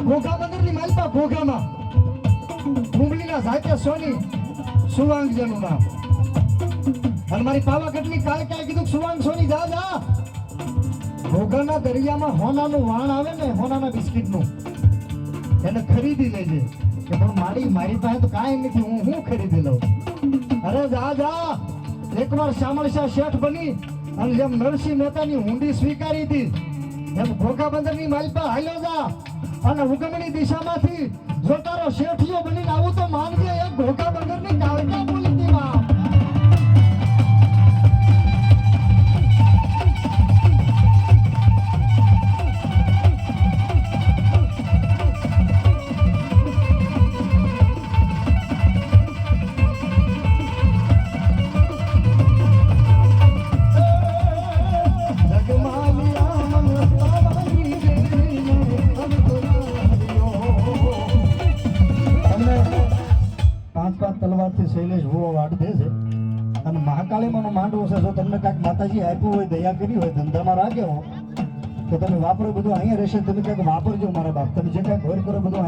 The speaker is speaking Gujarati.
ઘોઘા મંદિરની માલપા ઘોઘામાં ડુંગળીના ઝાકે સોની સુવાંગજનું નામ અને મારી પાવાગઢની કાલે કાલે કીધું સુવાંગ સોની જા જા ઘોઘાના દરિયામાં હોનાનું વાણ આવે ને હોનાના બિસ્કિટનું એને ખરીદી લેજે કે પણ મારી પાસે તો કાંઈ નથી હું ખરીદી લઉં અરે જા જા એકવાર શામળશા શેઠ બની અને જેમ નરસિંહ મહેતાની હુંડી સ્વીકારી હતી એમ ઘોઘા બંદરની માલપા હાલ્યો જા અને ઉગમણી દિશામાંથી જો તારો શેઠિયો બનીને આવું તો માનજે એક ઘોઘા બંદરની કાળકા બોલી દીવા તલવારથી શૈલેષ ભુવો વાડ દે છે અને મહાકાળીમાંનો માંડવો છે જો તમને કાંઈક માતાજી આપ્યું હોય દયા કરી હોય ધંધામાં રાખ્યો તો તમે વાપરો બધું અહીંયા રહેશે તમે કાંઈક વાપરજો મારા બાપ તમે જે કાંઈક ઘર કરો બધું